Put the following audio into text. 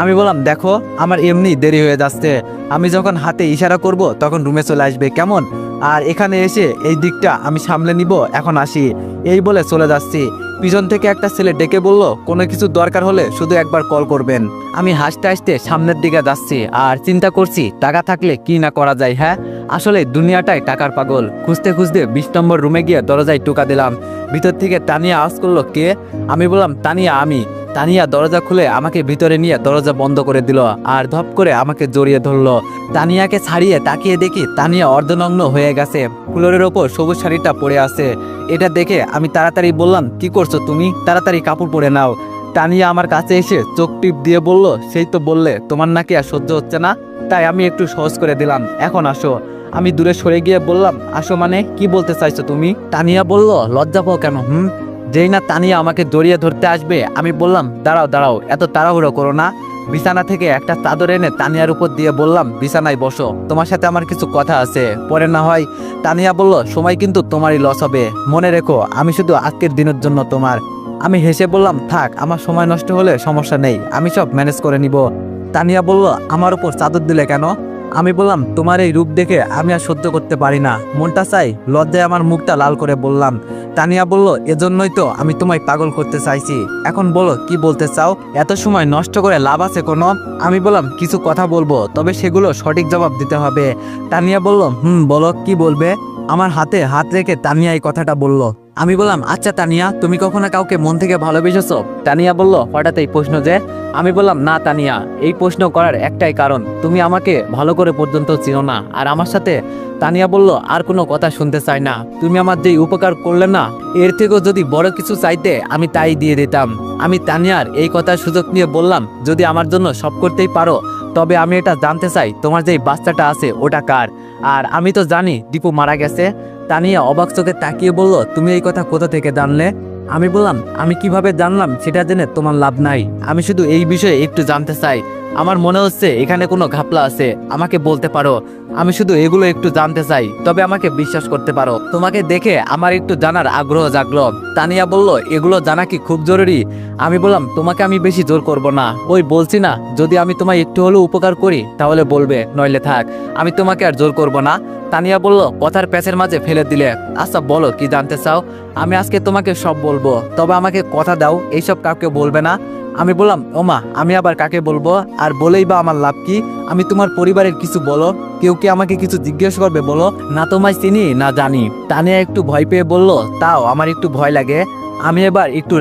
আমি বললাম দেখো আমার এমনি দেরি হয়ে যাচ্ছে, আমি যখন হাতে ইশারা করব তখন রুমে চলে আসবে কেমন, আর এখানে এসে এই দিকটা আমি সামলে নিব, এখন আসি। এই বলে চলে যাচ্ছি। পিছন থেকে একটা ছেলে ডেকে বলল কোনো কিছু দরকার হলে শুধু একবার কল করবেন। আমি হাসতে হাসতে সামনের দিকে যাচ্ছি আর চিন্তা করছি টাকা থাকলে কি না করা যায়। হ্যাঁ, আসলে দুনিয়াটাই টাকার পাগল। খুঁজতে খুঁজতে 20 নম্বর রুমে গিয়ে দরজায় টোকা দিলাম। ভিতর থেকে তানিয়া আওয়াজ করলো কে? আমি বললাম তানিয়া আমি। তানিয়া দরজা খুলে আমাকে ভিতরে নিয়ে দরজা বন্ধ করে দিল আর ধপ করে আমাকে জড়িয়ে ধরলো। তানিয়াকে ছাড়িয়ে তাকিয়ে দেখি তানিয়া অর্ধনগ্ন হয়ে গেছে, ফ্লোরের ওপর সবুজ শাড়িটা পরে আছে। এটা দেখে আমি তাড়াতাড়ি বললাম কি করছো তুমি, তাড়াতাড়ি কাপড় পরে নাও। তানিয়া আমার কাছে এসে চোখ টিপ দিয়ে বলল সেই তো বললে তোমার নাকি আর সহ্য হচ্ছে না, তাই আমি একটু সহজ করে দিলাম, এখন আসো। আমি দূরে সরে গিয়ে বললাম আসো মানে কি বলতে চাইছো তুমি? তানিয়া বলল লজ্জা পাও কেন? যেই না তানিয়া আমাকে জড়িয়ে ধরতে আসবে আমি বললাম দাঁড়াও দাঁড়াও, এত তাড়াহুড়ো করো না। বিছানা থেকে একটা চাদর এনে তানিয়ার উপর দিয়ে বললাম বিছানায় বসো, তোমার সাথে আমার কিছু কথা আছে, পরে না হয়। তানিয়া বলল সময় কিন্তু তোমারই লস হবে, মনে রেখো আমি শুধু আজকের দিনের জন্য তোমার। আমি হেসে বললাম থাক, আমার সময় নষ্ট হলে সমস্যা নেই, আমি সব ম্যানেজ করে নিব। তানিয়া বলল আমার উপর চাদর দিলে কেন? আমি বললাম তোমার এই রূপ দেখে আমি আর সহ্য করতে পারি না, মনটা চাই। লজ্জায় আমার মুখটা লাল করে বললাম। তানিয়া বলল এজন্যই তো আমি তোমায় পাগল করতে চাইছি, এখন বলো কি বলতে চাও, এত সময় নষ্ট করে লাভ আছে কোনো? আমি বললাম কিছু কথা বলবো, তবে সেগুলো সঠিক জবাব দিতে হবে। তানিয়া বলল বলো কি বলবে। আমার হাতে হাত রেখে তানিয়া এই কথাটা বলল। আমি বললাম আচ্ছা তানিয়া, তুমি কখনো কাউকে মন থেকে ভালোবেসেছো? তানিয়া বলল হঠাৎ এই প্রশ্ন যে? আমি বললাম না তানিয়া, এই প্রশ্ন করার একটাই কারণ, তুমি আমাকে ভালো করে পর্যন্ত চিনো না আর আমার সাথে। তানিয়া বলল আর কোনো কথা শুনতে চাই না, তুমি আমার যেই উপকার করলে না, এর থেকেও যদি বড় কিছু চাইতে আমি তাই দিয়ে দিতাম। আমি তানিয়ার এই কথার সুযোগ নিয়ে বললাম যদি আমার জন্য সব করতেই পারো, তবে আমি এটা জানতে চাই তোমার যেই বাচ্চাটা আছে ওটা কার? আর আমি তো জানি দীপু মারা গেছে। তানিয়া অবাক চোখে তাকিয়ে বলল তুমি এই কথা কোথা থেকে জানলে? আমি বললাম আমি কিভাবে জানলাম সেটা জেনে তোমার লাভ নাই, আমি শুধু এই বিষয়ে একটু জানতে চাই। আমার মনে হচ্ছে এখানে কোনো ঘাপলা আছে, আমাকে বলতে পারো। আমি শুধু এগুলো একটু জানতে চাই, তবে আমাকে বিশ্বাস করতে পারো। তোমাকে দেখে আমার একটু জানার আগ্রহ জাগলো। তানিয়া বলল এগুলো জানা কি খুব জরুরি? আমি বললাম তোমাকে আমি বেশি জোর করব না, ওই বলছি না যদি আমি তোমায় একটু হলেও উপকার করি তাহলে বলবে, নইলে থাক, আমি তোমাকে আর জোর করব না। তানিয়া বলল কথার প্যাচের মাঝে ফেলে দিলে। আচ্ছা বলো কি জানতে চাও, আমি আজকে তোমাকে সব বলবো, তবে আমাকে কথা দাও এইসব কাউকে বলবে না। আমি বললাম ওমা আমি আবার কাকে বলবো, আর বলেই বা আমার লাভ কি? আমি তোমার পরিবারের কিছু বলো, কেউ কি আমাকে কিছু জিজ্ঞেস করবে বলো, না তোমায় চিনি না জানি। তানিয়া একটু ভয় পেয়ে বলল তাও আমার একটু ভয় লাগে। আমি এবার একটু